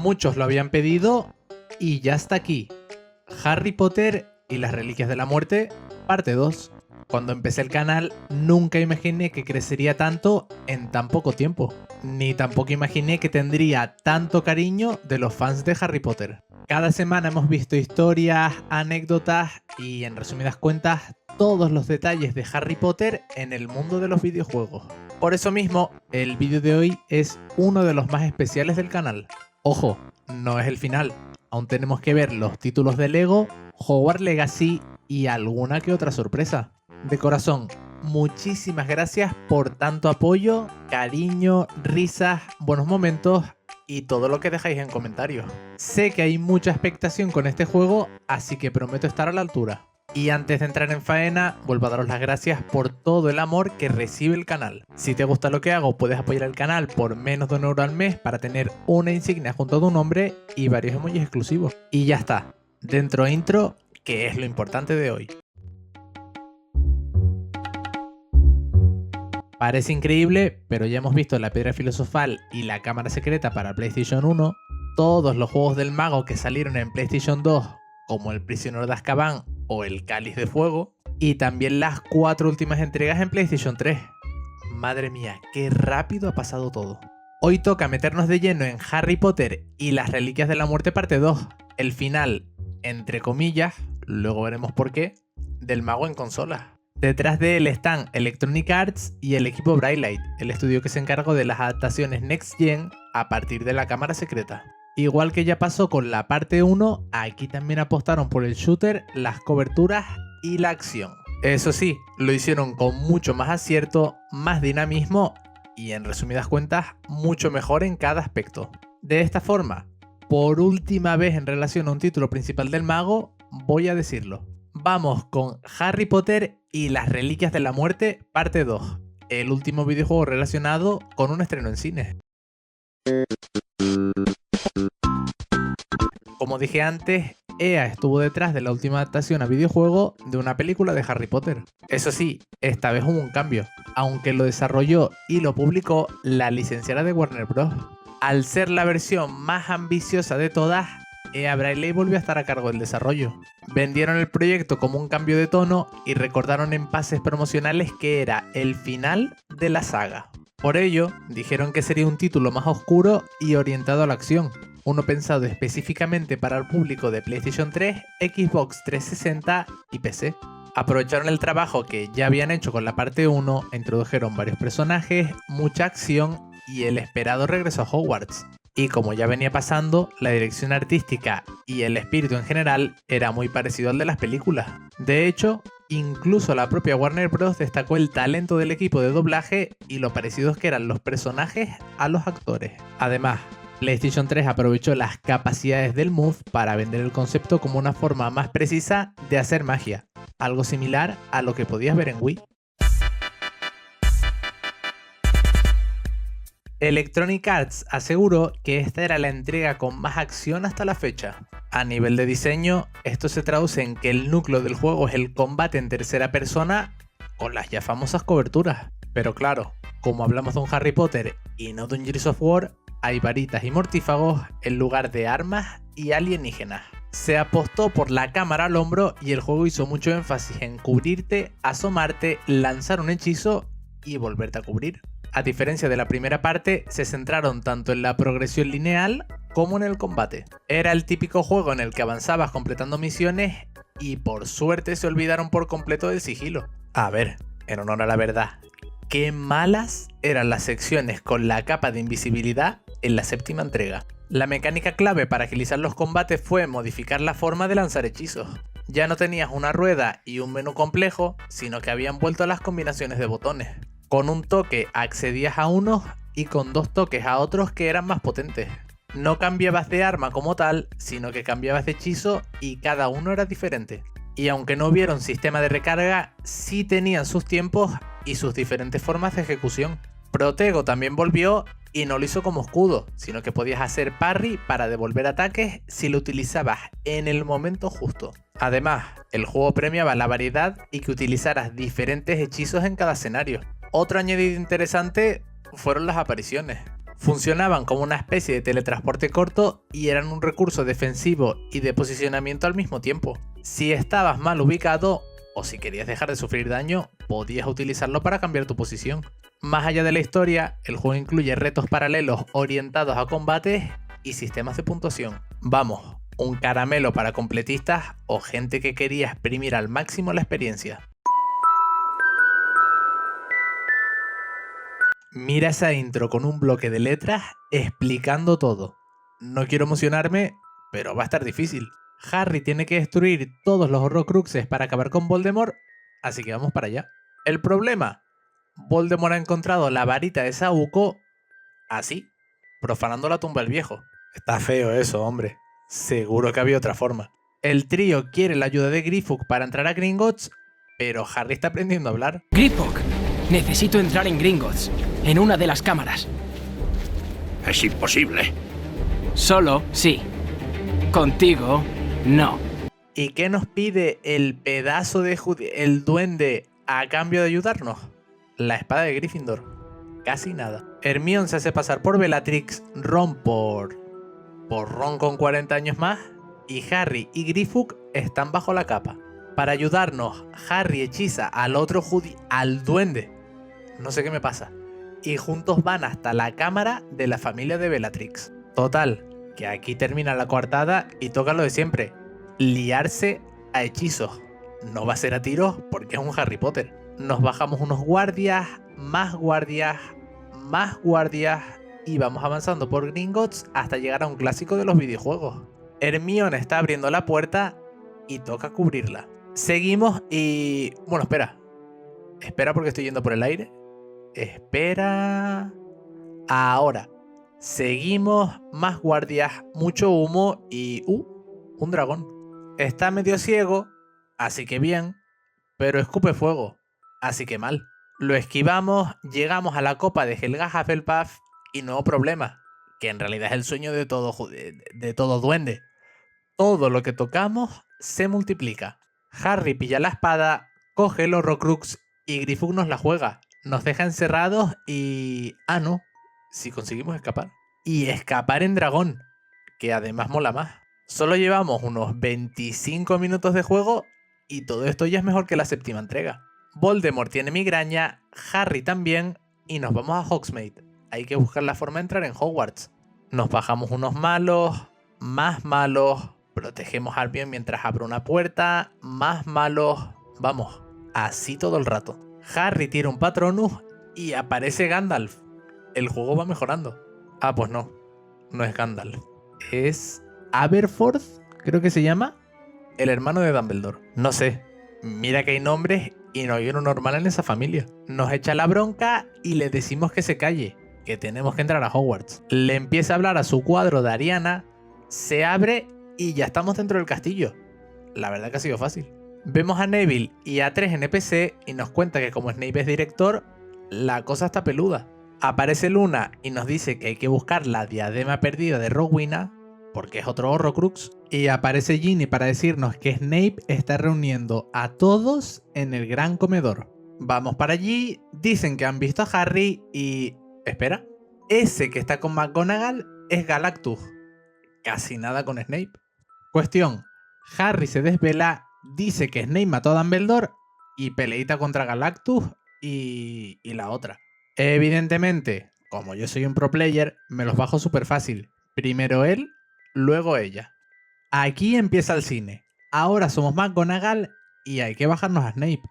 Muchos lo habían pedido y ya está aquí. Harry Potter y las Reliquias de la Muerte, parte 2. Cuando empecé el canal nunca imaginé que crecería tanto en tan poco tiempo. Ni tampoco imaginé que tendría tanto cariño de los fans de Harry Potter. Cada semana hemos visto historias, anécdotas y, en resumidas cuentas, todos los detalles de Harry Potter en el mundo de los videojuegos. Por eso mismo, el vídeo de hoy es uno de los más especiales del canal. Ojo, no es el final. Aún tenemos que ver los títulos de Lego, Hogwarts Legacy y alguna que otra sorpresa. De corazón, muchísimas gracias por tanto apoyo, cariño, risas, buenos momentos y todo lo que dejáis en comentarios. Sé que hay mucha expectación con este juego, así que prometo estar a la altura. Y antes de entrar en faena, vuelvo a daros las gracias por todo el amor que recibe el canal. Si te gusta lo que hago, puedes apoyar el canal por menos de €1 al mes para tener una insignia junto a tu nombre y varios emojis exclusivos. Y ya está, dentro intro, que es lo importante de hoy. Parece increíble, pero ya hemos visto la Piedra Filosofal y la Cámara Secreta para PlayStation 1, todos los juegos del mago que salieron en PlayStation 2, como El Prisionero de Azkaban o El Cáliz de Fuego, y también las 4 últimas entregas en PlayStation 3. Madre mía, qué rápido ha pasado todo. Hoy toca meternos de lleno en Harry Potter y las Reliquias de la Muerte parte 2, el final, entre comillas, luego veremos por qué, del mago en consolas. Detrás de él están Electronic Arts y el equipo Brightlight, el estudio que se encargó de las adaptaciones Next Gen a partir de la Cámara Secreta. Igual que ya pasó con la parte 1, aquí también apostaron por el shooter, las coberturas y la acción. Eso sí, lo hicieron con mucho más acierto, más dinamismo y, en resumidas cuentas, mucho mejor en cada aspecto. De esta forma, por última vez en relación a un título principal del mago, voy a decirlo. Vamos con Harry Potter y las Reliquias de la Muerte parte 2, el último videojuego relacionado con un estreno en cine. Como dije antes, EA estuvo detrás de la última adaptación a videojuego de una película de Harry Potter. Eso sí, esta vez hubo un cambio, aunque lo desarrolló y lo publicó la licenciada de Warner Bros. Al ser la versión más ambiciosa de todas, EA Brightlight volvió a estar a cargo del desarrollo. Vendieron el proyecto como un cambio de tono y recordaron en pases promocionales que era el final de la saga. Por ello, dijeron que sería un título más oscuro y orientado a la acción, uno pensado específicamente para el público de PlayStation 3, Xbox 360 y PC. Aprovecharon el trabajo que ya habían hecho con la parte 1, e introdujeron varios personajes, mucha acción y el esperado regreso a Hogwarts. Y como ya venía pasando, la dirección artística y el espíritu en general era muy parecido al de las películas. De hecho, incluso la propia Warner Bros. Destacó el talento del equipo de doblaje y lo parecidos que eran los personajes a los actores. Además, PlayStation 3 aprovechó las capacidades del Move para vender el concepto como una forma más precisa de hacer magia, algo similar a lo que podías ver en Wii. Electronic Arts aseguró que esta era la entrega con más acción hasta la fecha. A nivel de diseño, esto se traduce en que el núcleo del juego es el combate en tercera persona con las ya famosas coberturas. Pero claro, como hablamos de un Harry Potter y no de un Gears of War, hay varitas y mortífagos en lugar de armas y alienígenas. Se apostó por la cámara al hombro y el juego hizo mucho énfasis en cubrirte, asomarte, lanzar un hechizo y volverte a cubrir. A diferencia de la primera parte, se centraron tanto en la progresión lineal como en el combate. Era el típico juego en el que avanzabas completando misiones y por suerte se olvidaron por completo del sigilo. A ver, en honor a la verdad, qué malas eran las secciones con la capa de invisibilidad en la séptima entrega. La mecánica clave para agilizar los combates fue modificar la forma de lanzar hechizos. Ya no tenías una rueda y un menú complejo, sino que habían vuelto a las combinaciones de botones. Con un toque accedías a unos y con 2 toques a otros que eran más potentes. No cambiabas de arma como tal, sino que cambiabas de hechizo y cada uno era diferente. Y aunque no hubiera un sistema de recarga, sí tenían sus tiempos y sus diferentes formas de ejecución. Protego también volvió y no lo hizo como escudo, sino que podías hacer parry para devolver ataques si lo utilizabas en el momento justo. Además, el juego premiaba la variedad y que utilizaras diferentes hechizos en cada escenario. Otro añadido interesante fueron las apariciones. Funcionaban como una especie de teletransporte corto y eran un recurso defensivo y de posicionamiento al mismo tiempo. Si estabas mal ubicado o si querías dejar de sufrir daño, podías utilizarlo para cambiar tu posición. Más allá de la historia, el juego incluye retos paralelos orientados a combates y sistemas de puntuación. Vamos, un caramelo para completistas o gente que quería exprimir al máximo la experiencia. Mira esa intro con un bloque de letras explicando todo. No quiero emocionarme, pero va a estar difícil. Harry tiene que destruir todos los Horrocruxes para acabar con Voldemort, así que vamos para allá. El problema, Voldemort ha encontrado la varita de Saúco así, profanando la tumba del viejo. Está feo eso, hombre. Seguro que había otra forma. El trío quiere la ayuda de Griffook para entrar a Gringotts, pero Harry está aprendiendo a hablar. Griffook, necesito entrar en Gringotts, en una de las cámaras. Es imposible. Solo sí. Contigo, no. ¿Y qué nos pide el pedazo de el duende a cambio de ayudarnos? La espada de Gryffindor. Casi nada. Hermione se hace pasar por Bellatrix, Ron por Ron con 40 años más, y Harry y Griffook están bajo la capa. Para ayudarnos, Harry hechiza al otro al duende. No sé qué me pasa. Y juntos van hasta la cámara de la familia de Bellatrix. Total, que aquí termina la coartada y toca lo de siempre. Liarse a hechizos. No va a ser a tiros porque es un Harry Potter. Nos bajamos unos guardias, más guardias, más guardias y vamos avanzando por Gringotts hasta llegar a un clásico de los videojuegos. Hermione está abriendo la puerta y toca cubrirla. Seguimos y... Bueno, espera. Espera porque estoy yendo por el aire. Espera... Ahora. Seguimos, más guardias, mucho humo y... un dragón. Está medio ciego, así que bien, pero escupe fuego, así que mal. Lo esquivamos, llegamos a la copa de Helga Hufflepuff y nuevo problema, que en realidad es el sueño de todo duende. Todo lo que tocamos se multiplica. Harry pilla la espada, coge el Horrocrux y Griffook nos la juega. Nos deja encerrados y... Ah, no. Si conseguimos escapar. Y escapar en dragón, que además mola más. Solo llevamos unos 25 minutos de juego y todo esto ya es mejor que la séptima entrega. Voldemort tiene migraña, Harry también y nos vamos a Hogsmeade. Hay que buscar la forma de entrar en Hogwarts. Nos bajamos unos malos, más malos, protegemos a Hermione mientras abre una puerta, más malos. Vamos, así todo el rato. Harry tira un Patronus y aparece Gandalf. El juego va mejorando. Ah, pues no. No es Gandalf. Es Aberforth, creo que se llama. El hermano de Dumbledore. No sé. Mira que hay nombres y no hay uno normal en esa familia. Nos echa la bronca y le decimos que se calle, que tenemos que entrar a Hogwarts. Le empieza a hablar a su cuadro de Ariana, se abre y ya estamos dentro del castillo. La verdad que ha sido fácil. Vemos a Neville y a 3 NPC y nos cuenta que como Snape es director, la cosa está peluda. Aparece Luna y nos dice que hay que buscar la diadema perdida de Rowena, porque es otro Horrocrux. Y aparece Ginny para decirnos que Snape está reuniendo a todos en el gran comedor. Vamos para allí, dicen que han visto a Harry y... Espera, ese que está con McGonagall es Galactus. Casi nada con Snape. Cuestión, Harry se desvela, dice que Snape mató a Dumbledore y peleita contra Galactus y la otra. Evidentemente, como yo soy un pro player, me los bajo súper fácil. Primero él, luego ella. Aquí empieza el cine. Ahora somos McGonagall y hay que bajarnos a Snape.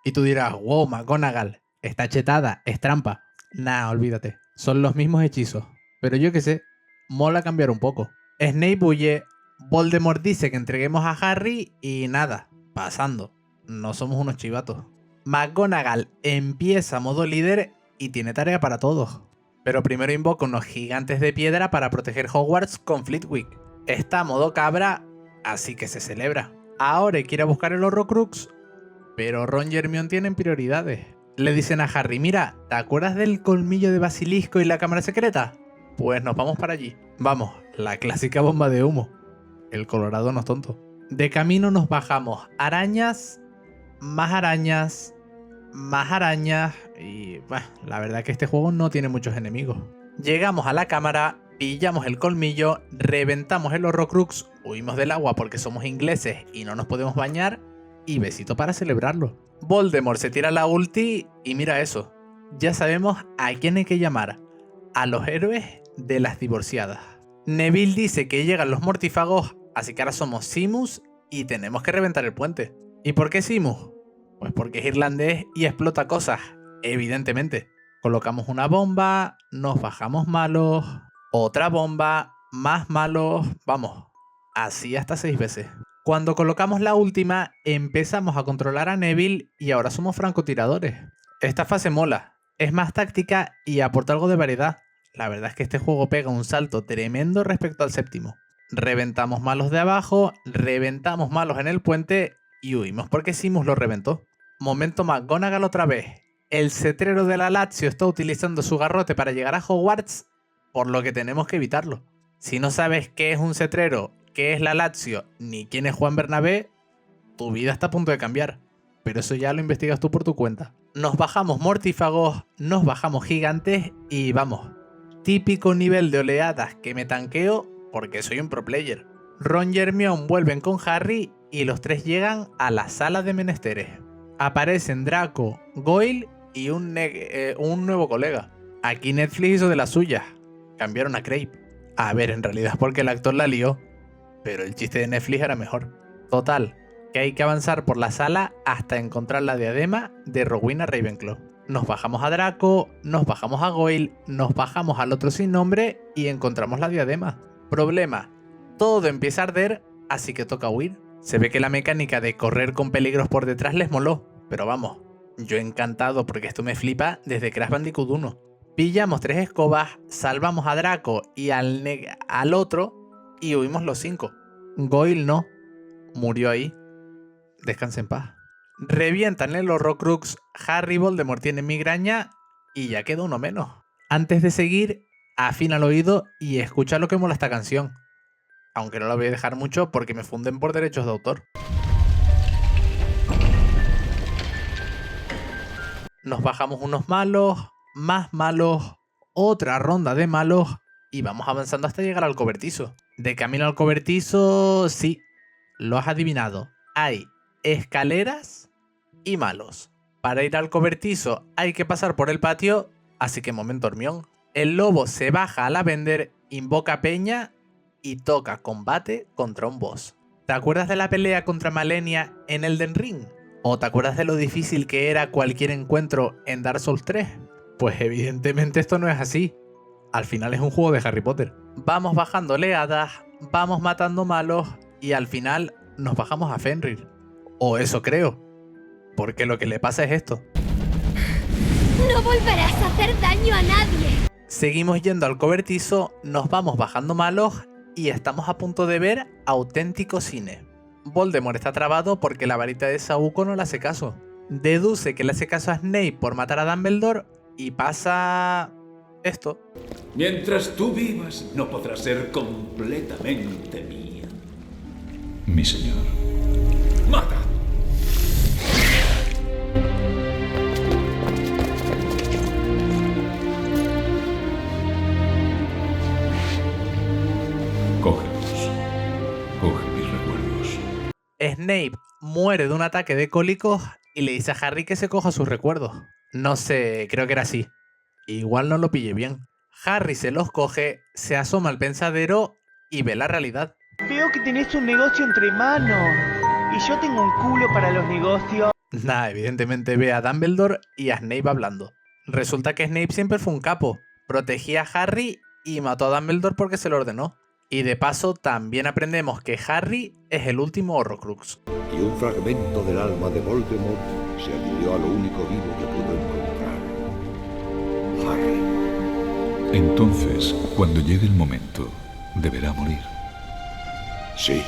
Y tú dirás, wow, McGonagall, está chetada, es trampa. Nah, olvídate, son los mismos hechizos. Pero yo qué sé, mola cambiar un poco. Snape huye, Voldemort dice que entreguemos a Harry y nada, pasando. No somos unos chivatos. McGonagall empieza modo líder y tiene tarea para todos. Pero primero invoca unos gigantes de piedra para proteger Hogwarts con Flitwick. Está modo cabra, así que se celebra. Ahora hay que ir a buscar el Horrocrux, pero Ron y Hermione tienen prioridades. Le dicen a Harry, mira, ¿te acuerdas del colmillo de basilisco y la cámara secreta? Pues nos vamos para allí. Vamos, la clásica bomba de humo. El Colorado no es tonto. De camino nos bajamos arañas, más arañas, más arañas y... Bah, la verdad que este juego no tiene muchos enemigos. Llegamos a la cámara, pillamos el colmillo, reventamos el Horrocrux, huimos del agua porque somos ingleses y no nos podemos bañar, y besito para celebrarlo. Voldemort se tira la ulti y mira eso. Ya sabemos a quién hay que llamar. A los héroes de las divorciadas. Neville dice que llegan los mortífagos, así que ahora somos Simus y tenemos que reventar el puente. ¿Y por qué Simus? Pues porque es irlandés y explota cosas, evidentemente. Colocamos una bomba, nos bajamos malos, otra bomba, más malos, vamos, así hasta 6 veces. Cuando colocamos la última, empezamos a controlar a Neville y ahora somos francotiradores. Esta fase mola, es más táctica y aporta algo de variedad. La verdad es que este juego pega un salto tremendo respecto al séptimo. Reventamos malos de abajo, reventamos malos en el puente y huimos porque Simus lo reventó. Momento McGonagall otra vez. El cetrero de la Lazio está utilizando su garrote para llegar a Hogwarts, por lo que tenemos que evitarlo. Si no sabes qué es un cetrero, qué es la Lazio, ni quién es Juan Bernabé, tu vida está a punto de cambiar. Pero eso ya lo investigas tú por tu cuenta. Nos bajamos mortífagos, nos bajamos gigantes y vamos. Típico nivel de oleadas que me tanqueo porque soy un pro player. Ron y Hermione vuelven con Harry y los tres llegan a la sala de menesteres. Aparecen Draco, Goyle y un nuevo colega. Aquí Netflix hizo de las suyas. Cambiaron a Crape. A ver, en realidad es porque el actor la lió. Pero el chiste de Netflix era mejor. Total, que hay que avanzar por la sala hasta encontrar la diadema de Rowena Ravenclaw. Nos bajamos a Draco, nos bajamos a Goyle, nos bajamos al otro sin nombre y encontramos la diadema. Problema, todo empieza a arder, así que toca huir. Se ve que la mecánica de correr con peligros por detrás les moló, pero vamos, yo encantado porque esto me flipa desde Crash Bandicoot 1. Pillamos 3 escobas, salvamos a Draco y al otro y huimos los 5. Goyle no, murió ahí. Descanse en paz. Revientan el Horrocrux, Harry y Voldemort tienen migraña y ya queda uno menos. Antes de seguir, afina el oído y escucha lo que mola esta canción. Aunque no la voy a dejar mucho porque me funden por derechos de autor. Nos bajamos unos malos, más malos, otra ronda de malos y vamos avanzando hasta llegar al cobertizo. De camino al cobertizo, sí, lo has adivinado. Hay escaleras y malos. Para ir al cobertizo hay que pasar por el patio, así que momento Hermione. El lobo se baja a Lavender, invoca Peña y toca combate contra un boss. ¿Te acuerdas de la pelea contra Malenia en Elden Ring? ¿O te acuerdas de lo difícil que era cualquier encuentro en Dark Souls 3? Pues evidentemente esto no es así. Al final es un juego de Harry Potter. Vamos bajando oleadas, vamos matando malos y al final nos bajamos a Fenrir. O eso creo. Porque lo que le pasa es esto. No volverás a hacer daño a nadie. Seguimos yendo al cobertizo, nos vamos bajando malos y estamos a punto de ver auténtico cine. Voldemort está trabado porque la varita de Saúco no le hace caso. Deduce que le hace caso a Snape por matar a Dumbledore y pasa esto. Mientras tú vivas, no podrás ser completamente mía. Mi señor. ¡Mata! Cógelos. Coge mis recuerdos. Snape muere de un ataque de cólicos y le dice a Harry que se coja sus recuerdos. No sé, creo que era así. Igual no lo pillé bien. Harry se los coge, se asoma al pensadero y ve la realidad. Veo que tenés un negocio entre manos. Y yo tengo un culo para los negocios. Nah, evidentemente ve a Dumbledore y a Snape hablando. Resulta que Snape siempre fue un capo. Protegía a Harry y mató a Dumbledore porque se lo ordenó. Y de paso también aprendemos que Harry es el último Horrocrux. Y un fragmento del alma de Voldemort se adhirió a lo único vivo que pudo encontrar. Harry. Entonces, cuando llegue el momento, deberá morir. Sí,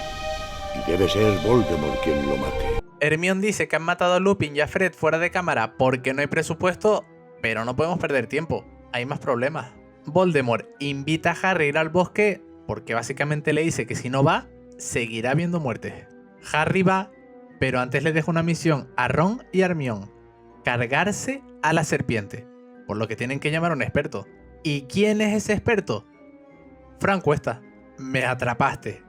y debe ser Voldemort quien lo mate. Hermione dice que han matado a Lupin y a Fred fuera de cámara porque no hay presupuesto, pero no podemos perder tiempo, hay más problemas. Voldemort invita a Harry a ir al bosque porque básicamente le dice que si no va, seguirá habiendo muertes. Harry va, pero antes le deja una misión a Ron y a Hermione: cargarse a la serpiente, por lo que tienen que llamar a un experto. ¿Y quién es ese experto? Frank Cuesta. Me atrapaste.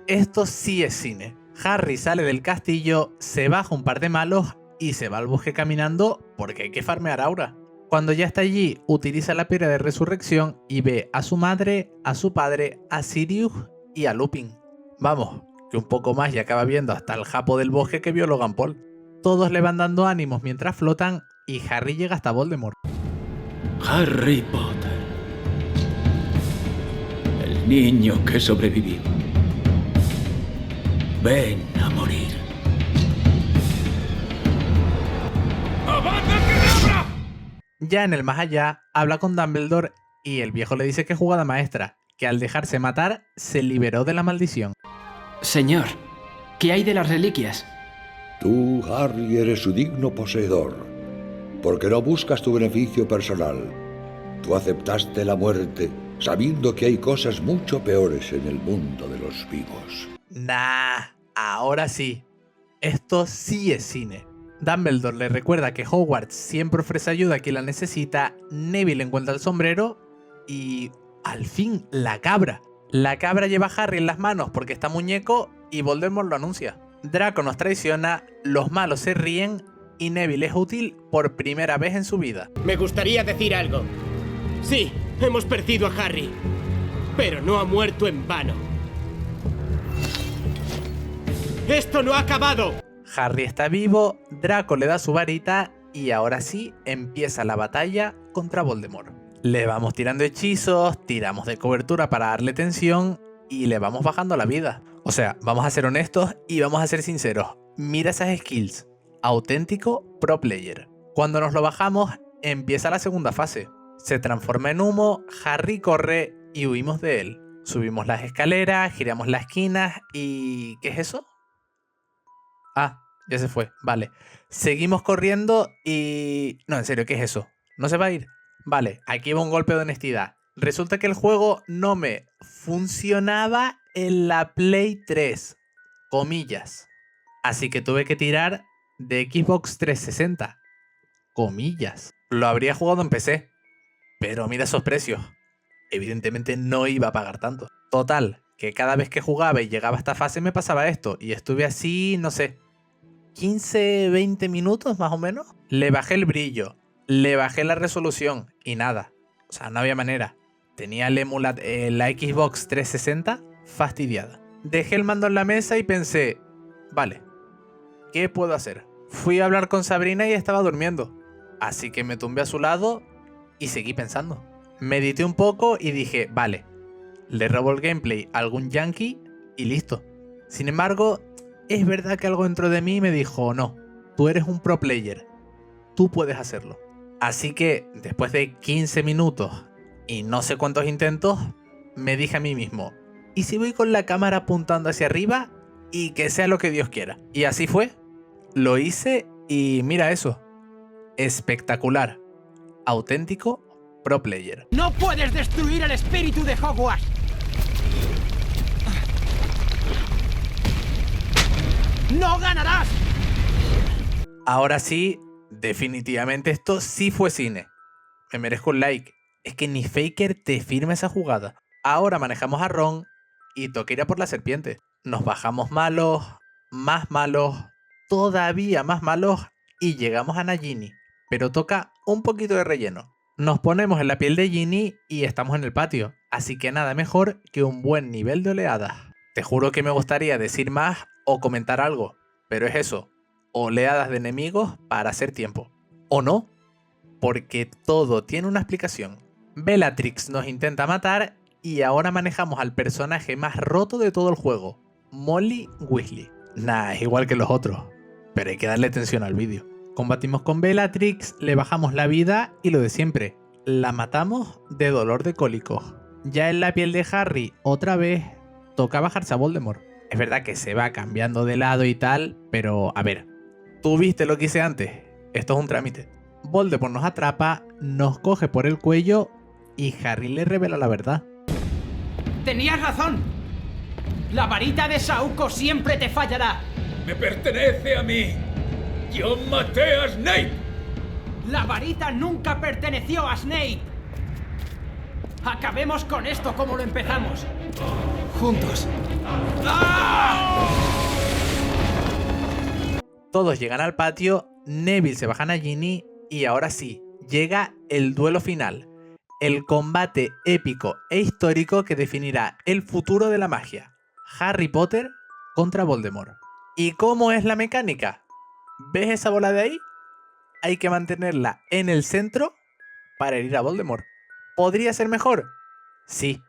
Esto sí es cine. Harry sale del castillo, se baja un par de malos y se va al bosque caminando porque hay que farmear aura. Cuando ya está allí, utiliza la piedra de resurrección y ve a su madre, a su padre, a Sirius y a Lupin. Vamos, que un poco más y acaba viendo hasta el japo del bosque que vio Logan Paul. Todos le van dando ánimos mientras flotan y Harry llega hasta Voldemort. Harry Potter. El niño que sobrevivió. Ven a morir. Ya en el más allá, habla con Dumbledore y el viejo le dice que es jugada maestra, que al dejarse matar se liberó de la maldición. Señor, ¿qué hay de las reliquias? Tú, Harry, eres su digno poseedor, porque no buscas tu beneficio personal. Tú aceptaste la muerte, sabiendo que hay cosas mucho peores en el mundo de los vivos. Nah, ahora sí. Esto sí es cine. Dumbledore le recuerda que Hogwarts siempre ofrece ayuda a quien la necesita, Neville encuentra el sombrero y... al fin, la cabra. La cabra lleva a Harry en las manos porque está muñeco y Voldemort lo anuncia. Draco nos traiciona, los malos se ríen y Neville es útil por primera vez en su vida. Me gustaría decir algo. Sí, hemos perdido a Harry, pero no ha muerto en vano. ¡Esto no ha acabado! Harry está vivo, Draco le da su varita y ahora sí empieza la batalla contra Voldemort. Le vamos tirando hechizos, tiramos de cobertura para darle tensión y le vamos bajando la vida. O sea, vamos a ser honestos y vamos a ser sinceros. Mira esas skills. Auténtico pro player. Cuando nos lo bajamos, empieza la segunda fase. Se transforma en humo, Harry corre y huimos de él. Subimos las escaleras, giramos las esquinas y... ¿qué es eso? Ah, ya se fue, vale. Seguimos corriendo y... no, en serio, ¿qué es eso? ¿No se va a ir? Vale, aquí va un golpe de honestidad. Resulta que el juego no me funcionaba en la Play 3. Comillas. Así que tuve que tirar de Xbox 360. Comillas. Lo habría jugado en PC. Pero mira esos precios. Evidentemente no iba a pagar tanto. Total, que cada vez que jugaba y llegaba a esta fase me pasaba esto. Y estuve así, no sé, 15, 20 minutos más o menos. Le bajé el brillo, le bajé la resolución y nada. O sea, no había manera. Tenía el la Xbox 360 fastidiada. Dejé el mando en la mesa y pensé, vale, ¿qué puedo hacer? Fui a hablar con Sabrina y estaba durmiendo. Así que me tumbé a su lado y seguí pensando. Medité un poco y dije, vale, le robo el gameplay a algún yankee y listo. Sin embargo, es verdad que algo dentro de mí me dijo, no, tú eres un pro player, tú puedes hacerlo. Así que, después de 15 minutos y no sé cuántos intentos, me dije a mí mismo, ¿y si voy con la cámara apuntando hacia arriba y que sea lo que Dios quiera? Y así fue, lo hice y mira eso, espectacular, auténtico pro player. ¡No puedes destruir el espíritu de Hogwarts! ¡No ganarás! Ahora sí, definitivamente esto sí fue cine. Me merezco un like. Es que ni Faker te firma esa jugada. Ahora manejamos a Ron y toca ir a por la serpiente. Nos bajamos malos, más malos, todavía más malos y llegamos a Nagini. Pero toca un poquito de relleno. Nos ponemos en la piel de Ginny y estamos en el patio. Así que nada mejor que un buen nivel de oleadas. Te juro que me gustaría decir más o comentar algo. Pero es eso. Oleadas de enemigos para hacer tiempo. ¿O no? Porque todo tiene una explicación. Bellatrix nos intenta matar y ahora manejamos al personaje más roto de todo el juego, Molly Weasley. Nah, es igual que los otros, pero hay que darle atención al vídeo. Combatimos con Bellatrix, le bajamos la vida y lo de siempre, la matamos de dolor de cólicos. Ya en la piel de Harry, otra vez, toca bajarse a Voldemort. Es verdad que se va cambiando de lado y tal, pero a ver, ¿tú viste lo que hice antes? Esto es un trámite. Voldemort nos atrapa, nos coge por el cuello y Harry le revela la verdad. ¡Tenías razón! La varita de Saúco siempre te fallará. ¡Me pertenece a mí! ¡Yo maté a Snape! La varita nunca perteneció a Snape. Acabemos con esto como lo empezamos. Juntos. Todos llegan al patio, Neville se baja a Nagini y ahora sí, llega el duelo final. El combate épico e histórico que definirá el futuro de la magia. Harry Potter contra Voldemort. ¿Y cómo es la mecánica? ¿Ves esa bola de ahí? Hay que mantenerla en el centro para herir a Voldemort. ¿Podría ser mejor? Sí,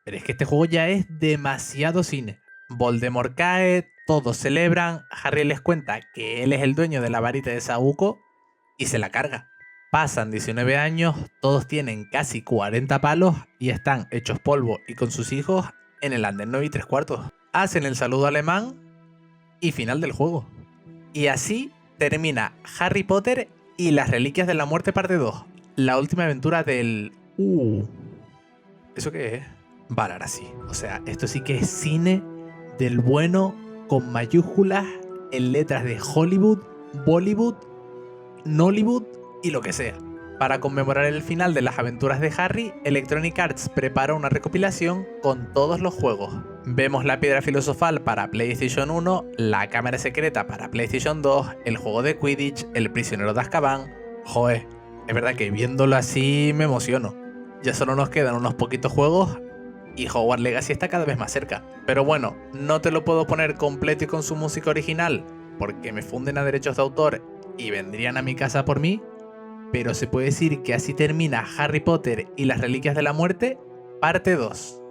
pero es que este juego ya es demasiado cine. Voldemort cae, todos celebran, Harry les cuenta que él es el dueño de la varita de Saúco y se la carga. Pasan 19 años, todos tienen casi 40 palos y están hechos polvo y con sus hijos en el andén 9 3/4. Hacen el saludo alemán y final del juego. Y así termina Harry Potter y las Reliquias de la Muerte parte 2. La última aventura del... ¿Eso qué es? Vale, ahora sí. O sea, esto sí que es cine del bueno con mayúsculas en letras de Hollywood, Bollywood, Nollywood y lo que sea. Para conmemorar el final de las aventuras de Harry, Electronic Arts prepara una recopilación con todos los juegos. Vemos la piedra filosofal para PlayStation 1, la cámara secreta para PlayStation 2, el juego de Quidditch, el prisionero de Azkaban. Joder, es verdad que viéndolo así me emociono. Ya solo nos quedan unos poquitos juegos y Hogwarts Legacy está cada vez más cerca. Pero bueno, no te lo puedo poner completo y con su música original porque me funden a derechos de autor y vendrían a mi casa por mí. Pero se puede decir que así termina Harry Potter y las Reliquias de la Muerte, parte 2.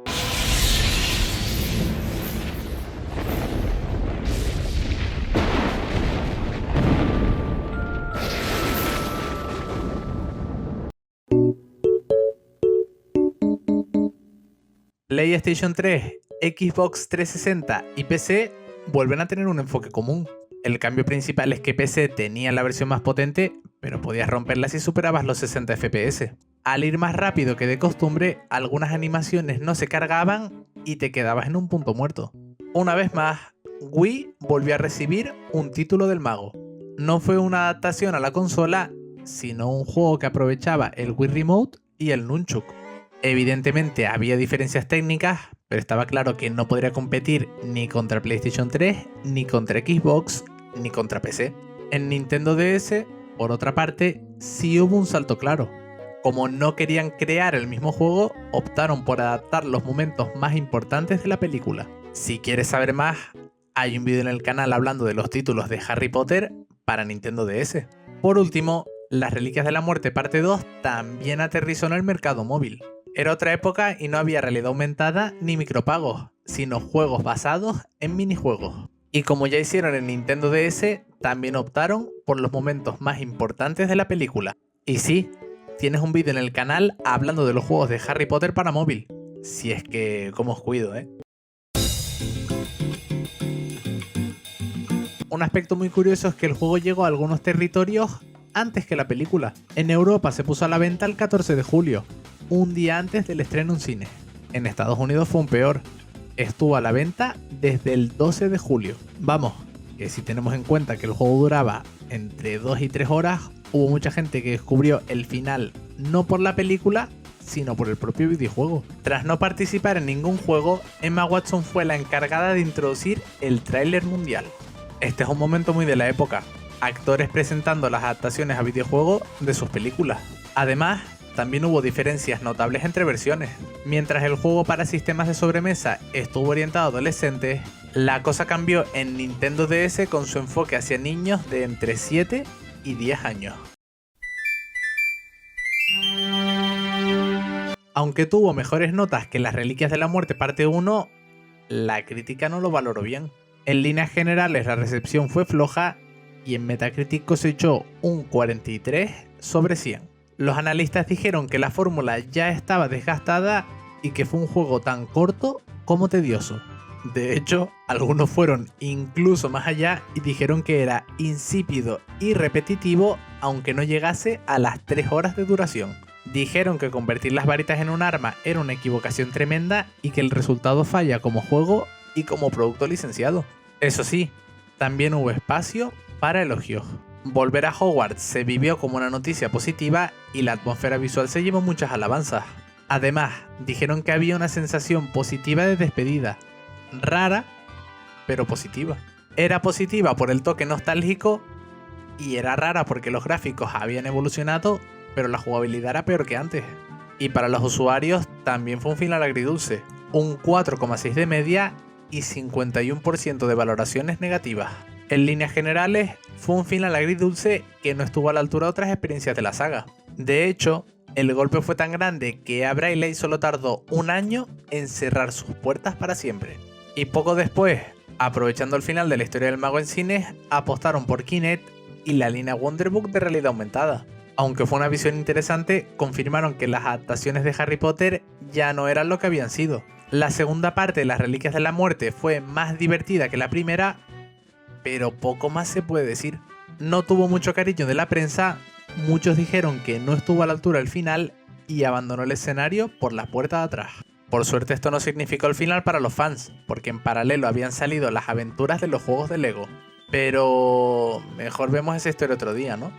PlayStation 3, Xbox 360 y PC vuelven a tener un enfoque común. El cambio principal es que PC tenía la versión más potente, pero podías romperla si superabas los 60 FPS. Al ir más rápido que de costumbre, algunas animaciones no se cargaban y te quedabas en un punto muerto. Una vez más, Wii volvió a recibir un título del mago. No fue una adaptación a la consola, sino un juego que aprovechaba el Wii Remote y el Nunchuk. Evidentemente había diferencias técnicas, pero estaba claro que no podría competir ni contra PlayStation 3, ni contra Xbox, ni contra PC. En Nintendo DS, por otra parte, sí hubo un salto claro. Como no querían crear el mismo juego, optaron por adaptar los momentos más importantes de la película. Si quieres saber más, hay un vídeo en el canal hablando de los títulos de Harry Potter para Nintendo DS. Por último, las Reliquias de la Muerte parte 2 también aterrizó en el mercado móvil. Era otra época y no había realidad aumentada ni micropagos, sino juegos basados en minijuegos. Y como ya hicieron en Nintendo DS, también optaron por los momentos más importantes de la película. Y sí, tienes un vídeo en el canal hablando de los juegos de Harry Potter para móvil. Si es que, como os cuido, Un aspecto muy curioso es que el juego llegó a algunos territorios antes que la película. En Europa se puso a la venta el 14 de julio, un día antes del estreno en cine. En Estados Unidos fue un peor. Estuvo a la venta desde el 12 de julio. Vamos, que si tenemos en cuenta que el juego duraba entre 2 y 3 horas, hubo mucha gente que descubrió el final no por la película, sino por el propio videojuego. Tras no participar en ningún juego, Emma Watson fue la encargada de introducir el tráiler mundial. Este es un momento muy de la época. Actores presentando las adaptaciones a videojuegos de sus películas. Además, también hubo diferencias notables entre versiones. Mientras el juego para sistemas de sobremesa estuvo orientado a adolescentes, la cosa cambió en Nintendo DS con su enfoque hacia niños de entre 7 y 10 años. Aunque tuvo mejores notas que las Reliquias de la Muerte parte 1, la crítica no lo valoró bien. En líneas generales la recepción fue floja y en Metacritic cosechó un 43 sobre 100. Los analistas dijeron que la fórmula ya estaba desgastada y que fue un juego tan corto como tedioso. De hecho, algunos fueron incluso más allá y dijeron que era insípido y repetitivo aunque no llegase a las 3 horas de duración. Dijeron que convertir las varitas en un arma era una equivocación tremenda y que el resultado falla como juego y como producto licenciado. Eso sí, también hubo espacio para elogios. Volver a Hogwarts se vivió como una noticia positiva y la atmósfera visual se llevó muchas alabanzas. Además, dijeron que había una sensación positiva de despedida, rara, pero positiva. Era positiva por el toque nostálgico y era rara porque los gráficos habían evolucionado, pero la jugabilidad era peor que antes. Y para los usuarios también fue un final agridulce, un 4,6 de media y 51% de valoraciones negativas. En líneas generales, fue un final agridulce que no estuvo a la altura de otras experiencias de la saga. De hecho, el golpe fue tan grande que a Braille solo tardó un año en cerrar sus puertas para siempre. Y poco después, aprovechando el final de la historia del mago en cines, apostaron por Kinect y la línea Wonderbook de realidad aumentada. Aunque fue una visión interesante, confirmaron que las adaptaciones de Harry Potter ya no eran lo que habían sido. La segunda parte de las Reliquias de la Muerte fue más divertida que la primera, pero poco más se puede decir. No tuvo mucho cariño de la prensa, muchos dijeron que no estuvo a la altura del final y abandonó el escenario por la puerta de atrás. Por suerte esto no significó el final para los fans, porque en paralelo habían salido las aventuras de los juegos de Lego. Pero mejor vemos esa historia otro día, ¿no?